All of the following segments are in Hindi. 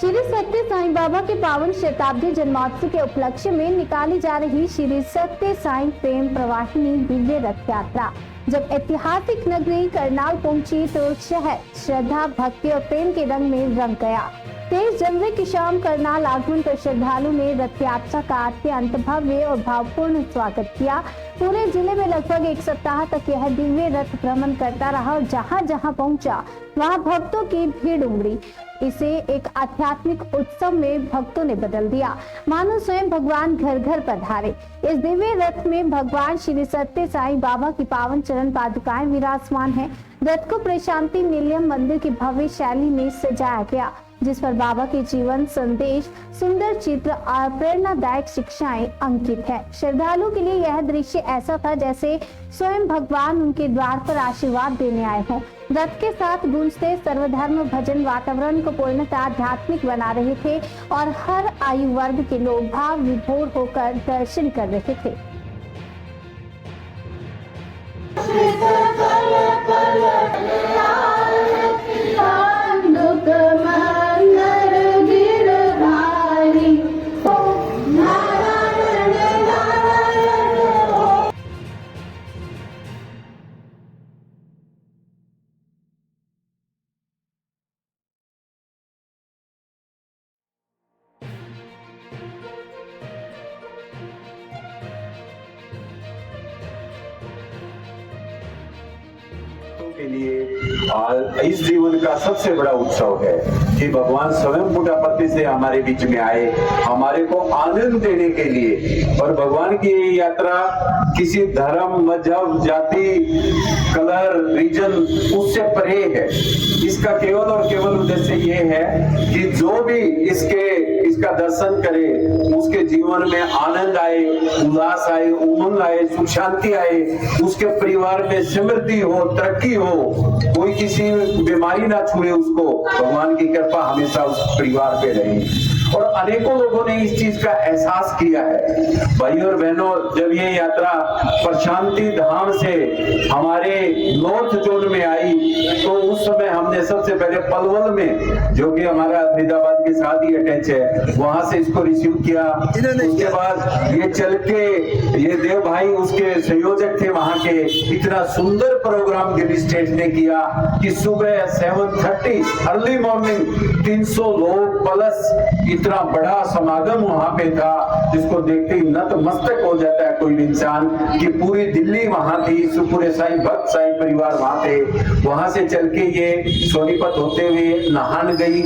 श्री सत्य साईं बाबा के पावन शताब्दी जन्मोत्सव के उपलक्ष्य में निकाली जा रही श्री सत्य साईं प्रेम प्रवाहिनी दिव्य रथ यात्रा जब ऐतिहासिक नगरी करनाल पहुंची तो शहर श्रद्धा, भक्ति और प्रेम के रंग में रंग गया। 23 जनवरी की शाम करनाल आगमन पर श्रद्धालु ने रथ यात्रा का अत्यंत भव्य और भावपूर्ण स्वागत किया। पूरे जिले में लगभग एक सप्ताह तक यह दिव्य रथ भ्रमण करता रहा और जहां जहां पहुंचा वहां भक्तों की भीड़ उमड़ी। इसे एक आध्यात्मिक उत्सव में भक्तों ने बदल दिया, मानो स्वयं भगवान घर घर पधारे। इस दिव्य रथ में भगवान श्री सत्य साईं बाबा की पावन चरण पादुकाएं विराजमान हैं। रथ को प्रशांति निलयम मंदिर की भव्य शैली में सजाया गया, जिस पर बाबा के जीवन संदेश, सुंदर चित्र और प्रेरणादायक शिक्षाएं अंकित है। श्रद्धालुओं के लिए यह दृश्य ऐसा था जैसे स्वयं भगवान उनके द्वार पर आशीर्वाद देने आए हों। रथ के साथ गूंजते सर्वधर्म भजन वातावरण को पूर्णतः आध्यात्मिक बना रहे थे और हर आयु वर्ग के लोग भाव विभोर होकर दर्शन कर रहे थे। के लिए इस जीवन का सबसे बड़ा उत्सव है कि भगवान स्वयं पुटापति से हमारे बीच में आए, हमारे को आनंद देने के लिए। और भगवान की ये यात्रा किसी धर्म, मजहब, जाति, कलर, रीजन उससे परे है। इसका केवल और केवल उद्देश्य ये है कि जो भी इसका दर्शन करे उसके जीवन में आनंद आए, उल्लास आए, उमंग आए, सुख शांति आए, उसके परिवार में समृद्धि हो, तरक्की हो, कोई किसी बीमारी ना छुए उसको। भगवान की कृपा हमेशा उस परिवार पे रहे। और अनेकों लोगों ने इस चीज का एहसास किया है। भाई और बहनों, जब ये यात्रा प्रशांति धाम से हमारे नॉर्थ जोन में आई तो उस समय हमने सबसे पहले पलवल में, जो कि हमारा फरीदाबाद के साथ ही अटैच है, वहां से इसको रिसीव किया। उसके बाद ये चल के ये देव भाई उसके संयोजक थे वहां के, इतना सुंदर प्रोग्राम दिल्ली स्टेट ने किया कि सुबह 7:30 अर्ली मॉर्निंग 300 लोग प्लस इतना बड़ा समागम वहां पे था, जिसको देखते ही नतमस्तक हो जाता है कोई इंसान कि पूरी दिल्ली वहां थी, पूरे साईं भक्त साईं परिवार वहां थे। वहां से चल के ये सोनीपत होते हुए नाहन गई।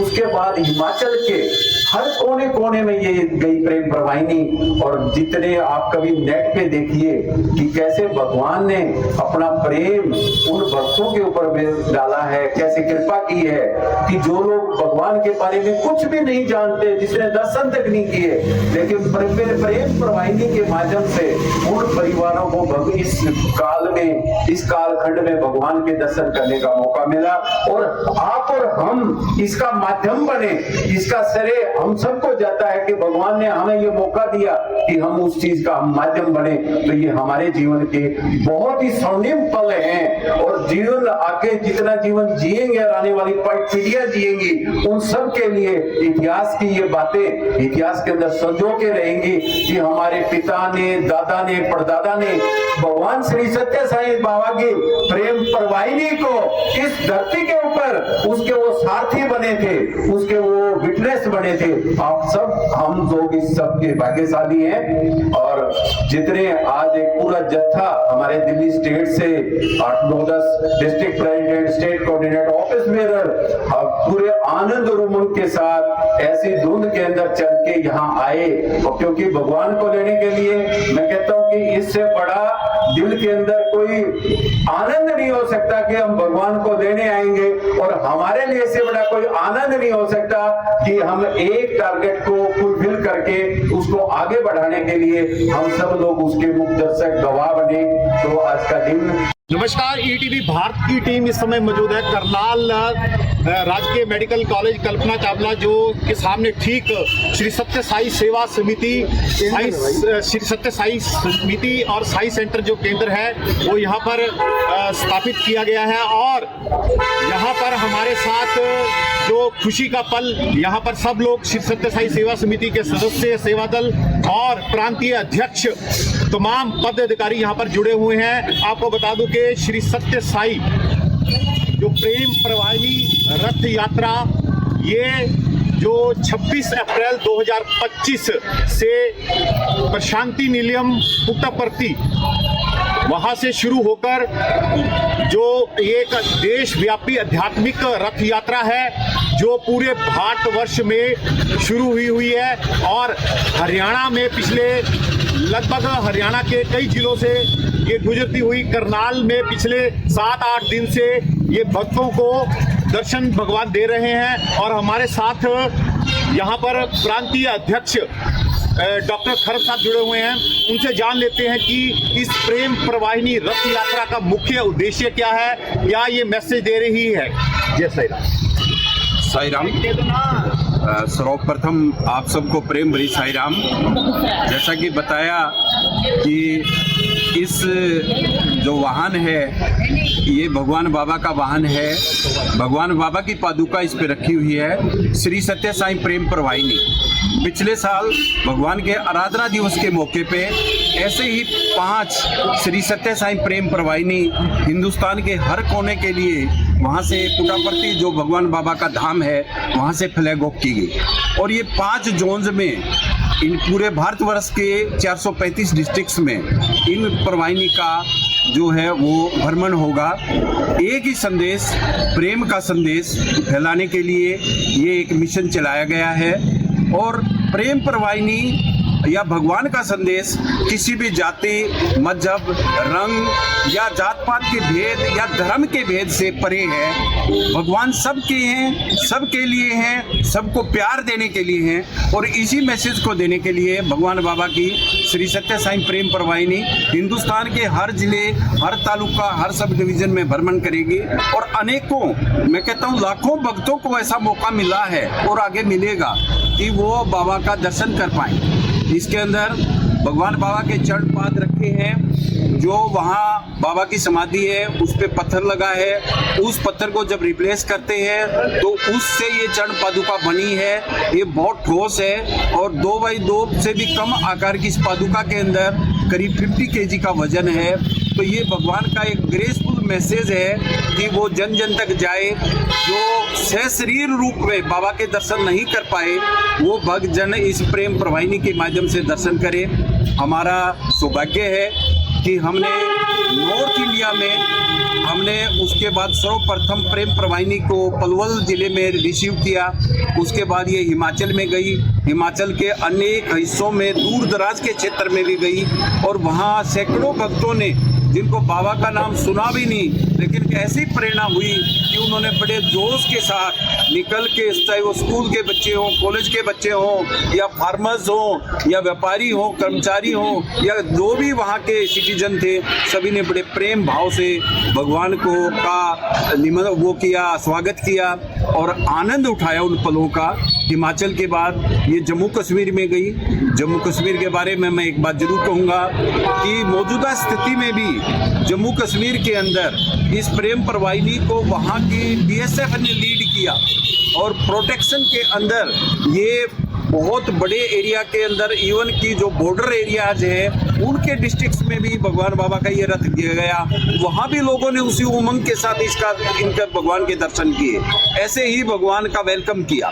उसके बाद हिमाचल के हर कोने कोने में ये गई प्रेम प्रवाहिनी। और जितने आप कभी नेट पे देखिए कि कैसे भगवान ने अपना प्रेम उन भक्तों के ऊपर डाला है, कैसे कृपा की है कि जो लोग भगवान के बारे में कुछ भी नहीं जानते, जिसने दर्शन तक नहीं किए, लेकिन प्रेम प्रवाहिनी के माध्यम से उन परिवारों को इस काल में, इस कालखंड में भगवान के दर्शन करने का मौका मिला। और आप और हम इसका माध्यम बने, इसका श्रेय हम सबको जाता है कि भगवान ने हमें ये मौका दिया कि हम उस चीज का माध्यम बने। तो ये हमारे जीवन के बहुत ही स्वर्णिम पल हैं। और जीवन आगे जितना जीवन जिएंगे और आने वाली पीढ़ियां जिएंगी, उन सब के लिए इतिहास की ये बातें इतिहास के अंदर संजो के रहेंगी कि हमारे पिता ने, दादा ने, परदादा ने भगवान श्री सत्य साईं बाबा की प्रेम प्रवाहिनी को इस धरती के ऊपर उसके वो सारथी बने थे, उसके वो विटनेस बने थे। आप सब, हम लोग इस सब के भाग्यशाली हैं। और जितने आज एक पूरा जत्था हमारे दिल्ली स्टेट से 8-9-10 district president, state coordinator, office mayor पूरे आनंद और उमंग के साथ ऐसी धुंध के अंदर चल के यहाँ आए। और क्योंकि भगवान को लेने के लिए मैं कहता हूँ कि इससे बड़ा दिल के अंदर कोई आनंद नहीं हो सकता कि हम भगवान को लेने आएंगे। और हमारे लिए इससे बड़ा कोई आनंद नहीं हो सकता कि हम एक टारगेट को फुलफिल करके उसको आगे बढ़ाने के लिए हम सब लोग उसके मुख दर्शक गवाह बने। तो आज का दिन नमस्कार, ईटीवी भारत की टीम इस समय मौजूद है करनाल राजकीय मेडिकल कॉलेज कल्पना चावला जो के सामने ठीक श्री सत्य साई सेवा समिति श्री सत्य साई समिति और साई सेंटर जो केंद्र है वो यहाँ पर स्थापित किया गया है। और यहाँ पर हमारे साथ जो खुशी का पल, यहाँ पर सब लोग श्री सत्य साई सेवा समिति के सदस्य, सेवा दल और प्रांतीय अध्यक्ष, तमाम पद अधिकारी यहाँ पर जुड़े हुए हैं। आपको बता दूं कि श्री सत्य साई जो प्रेम प्रवाहिनी रथ यात्रा, ये जो 26 अप्रैल 2025 से प्रशांति निलयम पुट्टपर्ती वहां से शुरू होकर जो एक देशव्यापी आध्यात्मिक रथ यात्रा है जो पूरे भारतवर्ष में शुरू हुई है। और हरियाणा में पिछले लगभग हरियाणा के कई जिलों से ये गुजरती हुई करनाल में पिछले 7-8 दिन से ये भक्तों को दर्शन भगवान दे रहे हैं। और हमारे साथ यहाँ पर प्रांतीय अध्यक्ष डॉक्टर खरब साहब जुड़े हुए हैं, उनसे जान लेते हैं कि इस प्रेम प्रवाहिनी रथ यात्रा का मुख्य उद्देश्य क्या है, क्या ये मैसेज दे रही है। जय साई राम। साई राम। सर्वप्रथम आप सबको प्रेम भरी साई राम। जैसा कि बताया कि इस जो वाहन है ये भगवान बाबा का वाहन है, भगवान बाबा की पादुका इस पे रखी हुई है, श्री सत्य साई प्रेम प्रवाहिनी। पिछले साल भगवान के आराधना दिवस के मौके पे ऐसे ही 5 श्री सत्य साई प्रेम प्रवाहिनी हिंदुस्तान के हर कोने के लिए वहाँ से पुट्टपर्ती जो भगवान बाबा का धाम है वहाँ से फ्लैग ऑफ की गई। और ये 5 जोन्स में इन पूरे भारतवर्ष के 435 डिस्ट्रिक्ट्स में इन प्रवाहिनी का जो है वो भ्रमण होगा। एक ही संदेश, प्रेम का संदेश फैलाने के लिए ये एक मिशन चलाया गया है। और प्रेम प्रवाहिनी या भगवान का संदेश किसी भी जाति, मजहब, रंग या जात पात के भेद या धर्म के भेद से परे है। भगवान सबके हैं, सबके लिए हैं, सबको प्यार देने के लिए हैं। और इसी मैसेज को देने के लिए भगवान बाबा की श्री सत्य साई प्रेम प्रवाहिनी हिंदुस्तान के हर जिले, हर तालुका, हर सब डिवीजन में भ्रमण करेगी। और अनेकों, मैं कहता हूँ लाखों भक्तों को ऐसा मौका मिला है और आगे मिलेगा कि वो बाबा का दर्शन कर पाएं। इसके अंदर भगवान बाबा के चरण पाद रखे हैं, जो वहाँ बाबा की समाधि है उस पे पत्थर लगा है। उस पत्थर को जब रिप्लेस करते हैं तो उससे ये चरण पादुका बनी है। ये बहुत ठोस है और 2x2 से भी कम आकार की इस पादुका के अंदर करीब 50 kg का वजन है। तो ये भगवान का एक ग्रेसफुल मैसेज है कि वो जन जन तक जाए। जो सशरीर रूप में बाबा के दर्शन नहीं कर पाए वो भक्त जन इस प्रेम प्रवाहिनी के माध्यम से दर्शन करें। हमारा सौभाग्य है कि हमने नॉर्थ इंडिया में उसके बाद सर्वप्रथम प्रेम प्रवाहिनी को पलवल जिले में रिसीव किया। उसके बाद ये हिमाचल में गई, हिमाचल के अनेक हिस्सों में, दूर दराज के क्षेत्र में भी गई। और वहाँ सैकड़ों भक्तों ने, जिनको बाबा का नाम सुना भी नहीं, लेकिन ऐसी प्रेरणा हुई कि उन्होंने बड़े जोश के साथ निकल के, चाहे वो स्कूल के बच्चे हों, कॉलेज के बच्चे हों, या फार्मर्स हों, या व्यापारी हों, कर्मचारी हों, या जो भी वहाँ के सिटीजन थे, सभी ने बड़े प्रेम भाव से भगवान को वो किया, स्वागत किया और आनंद उठाया उन पलों का। हिमाचल के बाद ये जम्मू कश्मीर में गई। जम्मू कश्मीर के बारे में मैं एक बात जरूर कहूँगा कि मौजूदा स्थिति में भी जम्मू कश्मीर के अंदर इस प्रेम प्रवाहिनी को वहाँ की BSF ने लीड किया। और प्रोटेक्शन के अंदर ये बहुत बड़े एरिया के अंदर, इवन की जो बॉर्डर एरियाज हैं उनके डिस्ट्रिक्ट्स में भी भगवान बाबा का ये रथ दिया गया। वहाँ भी लोगों ने उसी उमंग के साथ इनका भगवान के दर्शन किए, ऐसे ही भगवान का वेलकम किया।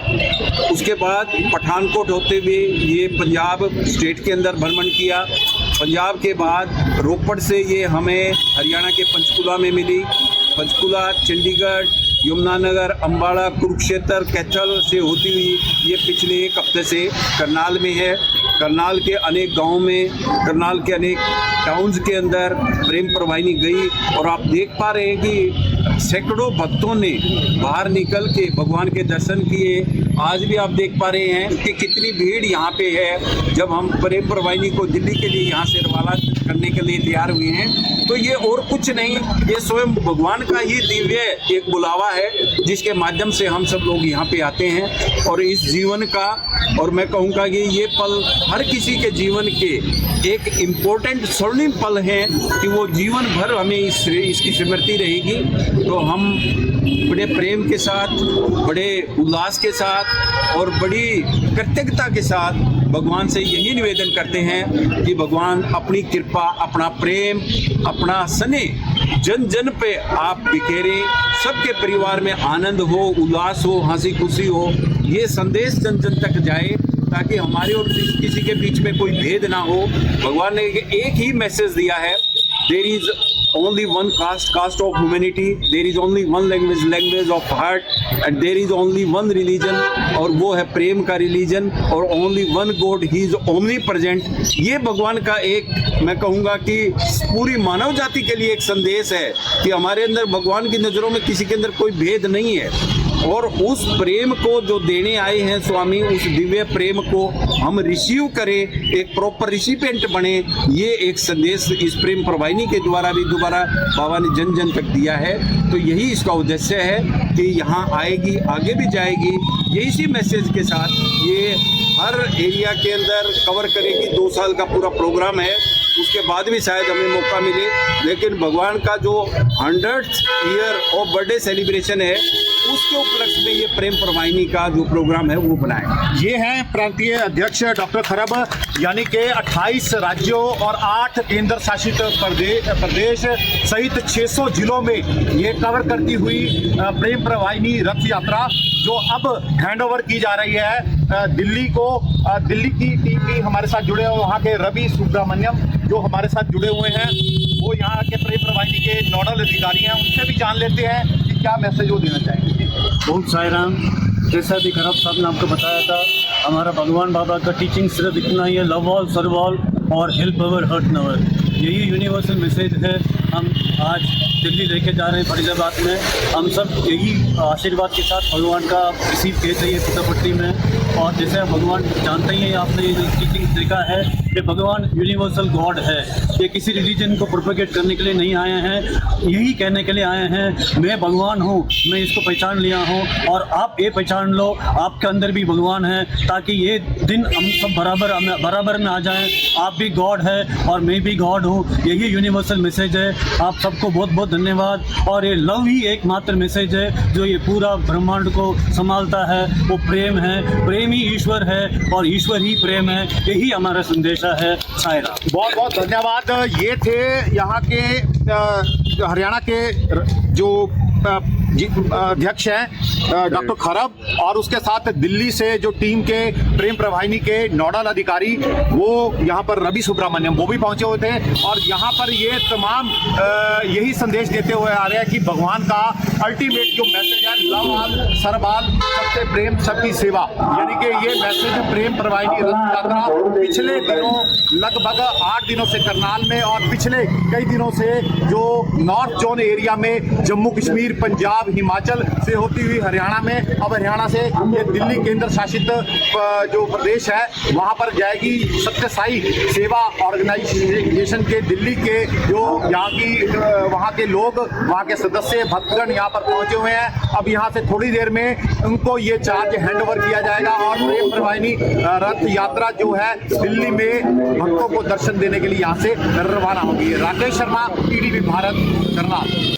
उसके बाद पठानकोट होते हुए ये पंजाब स्टेट के अंदर भ्रमण किया। पंजाब के बाद रोपड़ से ये हमें हरियाणा के पंचकुला में मिली। पंचकुला, चंडीगढ़, यमुनानगर, अम्बाड़ा, कुरुक्षेत्र, कैथल से होती हुई ये पिछले 1 हफ्ते से करनाल में है। करनाल के अनेक गांवों में, करनाल के अनेक टाउन्स के अंदर प्रेम प्रवाहिनी गई। और आप देख पा रहे हैं कि सैकड़ों भक्तों ने बाहर निकल के भगवान के दर्शन किए। आज भी आप देख पा रहे हैं कि कितनी भीड़ यहाँ पे है। जब हम प्रेम प्रवाहिनी को दिल्ली के लिए यहाँ से रवाना करने के लिए तैयार हुए हैं। तो ये और कुछ नहीं, ये स्वयं भगवान का ही दिव्य एक बुलावा है जिसके माध्यम से हम सब लोग यहाँ पे आते हैं। और इस जीवन का, और मैं कहूँगा कि ये पल हर किसी के जीवन के एक इम्पोर्टेंट स्वर्णिम पल है कि वो जीवन भर हमें इसकी स्मृति रहेगी। तो हम बड़े प्रेम के साथ, बड़े उल्लास के साथ और बड़ी कृतज्ञता के साथ भगवान से यही निवेदन करते हैं कि भगवान अपनी कृपा, अपना प्रेम, अपना स्नेह जन जन पे आप बिखेरे, सबके परिवार में आनंद हो, उल्लास हो, हंसी खुशी हो, ये संदेश जन जन तक जाए ताकि हमारे और किसी के बीच में कोई भेद ना हो। भगवान ने एक ही मैसेज दिया है, there is only one caste of humanity, there is only one language of heart, and there is only one religion, और वो है प्रेम का रिलीजन, और only one God, he is omnipresent। ये भगवान का एक, मैं कहूँगा कि पूरी मानव जाति के लिए एक संदेश है कि हमारे अंदर भगवान की नज़रों में किसी के अंदर कोई भेद नहीं है। और उस प्रेम को जो देने आए हैं स्वामी, उस दिव्य प्रेम को हम रिसीव करें, एक प्रॉपर रिसिपेंट बने, ये एक संदेश इस प्रेम प्रवाहिनी के द्वारा भी दोबारा बाबा ने जन जन तक दिया है। तो यही इसका उद्देश्य है कि यहाँ आएगी, आगे भी जाएगी, यही सी मैसेज के साथ ये हर एरिया के अंदर कवर करेगी। 2 साल का पूरा प्रोग्राम है, उसके बाद भी शायद हमें मौका मिले, लेकिन भगवान का जो 100th year of birthday celebration है उसके उपलक्ष्य में ये प्रेम प्रवाहिनी का जो प्रोग्राम है वो बनाए। ये हैं प्रांतीय अध्यक्ष डॉक्टर खरब, यानी कि 28 राज्यों और 8 केंद्र शासित प्रदेश सहित 600 जिलों में ये कवर करती हुई प्रेम प्रवाहिनी रथ यात्रा जो अब हैंडओवर की जा रही है दिल्ली को। दिल्ली की टीम भी हमारे साथ जुड़े हुए, वहाँ के रवि सुब्रमण्यम जो हमारे साथ जुड़े हुए हैं, वो यहाँ के प्रेम प्रवाहिनी के नोडल अधिकारी हैं। उनसे भी जान लेते हैं कि क्या मैसेज वो देना चाहेंगे। ओम साई राम। जैसा भी खरब साहब ने आपको बताया था, हमारा भगवान बाबा का टीचिंग सिर्फ इतना ही है, लव ऑल, सर्व ऑल और हेल्प अवर, हर्ट नवर। यही यूनिवर्सल मैसेज है। हम आज दिल्ली लेके जा रहे हैं फरीदाबाद में, हम सब यही आशीर्वाद के साथ भगवान का रिसीव किए थे ये पुट्टापट्टी में। और जैसे भगवान जानते ही, आपने ये टीचिंग देखा है कि भगवान यूनिवर्सल गॉड है। ये किसी रिलीजन को प्रोपेगेट करने के लिए नहीं आए हैं, यही कहने के लिए आए हैं मैं भगवान हूँ, मैं इसको पहचान लिया हूँ और आप ये पहचान लो आपके अंदर भी भगवान है, ताकि ये दिन हम सब बराबर में आ जाएं। आप भी गॉड है और मैं भी गॉड हूँ, यही यूनिवर्सल मैसेज है। आप सबको बहुत बहुत धन्यवाद। और ये लव ही एकमात्र मैसेज है जो ये पूरा ब्रह्मांड को संभालता है, वो प्रेम है, प्रेम ही ईश्वर है और ईश्वर ही प्रेम है, यही हमारा संदेश है। सायरा, बहुत बहुत धन्यवाद। ये थे यहाँ के हरियाणा के जो अध्यक्ष हैं डॉक्टर खरब, और उसके साथ दिल्ली से जो टीम के प्रेम प्रवाहिनी के नोडल अधिकारी वो यहाँ पर रवि सुब्रमण्यम वो भी पहुंचे हुए थे। और यहाँ पर ये तमाम यही संदेश देते हुए आ रहे हैं कि भगवान का अल्टीमेट जो मैसेज है, लव ऑल, सर्व ऑल, सबसे प्रेम, सबकी सेवा, यानी कि ये मैसेज प्रेम प्रवाहिनी रथ यात्रा पिछले दिनों लगभग 8 दिनों से करनाल में और पिछले कई दिनों से जो नॉर्थ जोन एरिया में जम्मू कश्मीर, पंजाब, हिमाचल से होती हुई हरियाणा में, अब हरियाणा से ये दिल्ली केंद्र शासित जो प्रदेश है वहां पर जाएगी। सत्य साई सेवा ऑर्गेनाइजेशन के दिल्ली के जो वहाँ के लोग, वहाँ के सदस्य, भक्तगण यहाँ पर पहुंचे हुए हैं। अब यहाँ से थोड़ी देर में उनको ये चार्ज हैंडओवर किया जाएगा और प्रेम प्रवाहिनी रथ यात्रा जो है दिल्ली में भक्तों को दर्शन देने के लिए यहाँ से रवाना होगी। राकेश शर्मा, टीडीपी भारत, करनाल।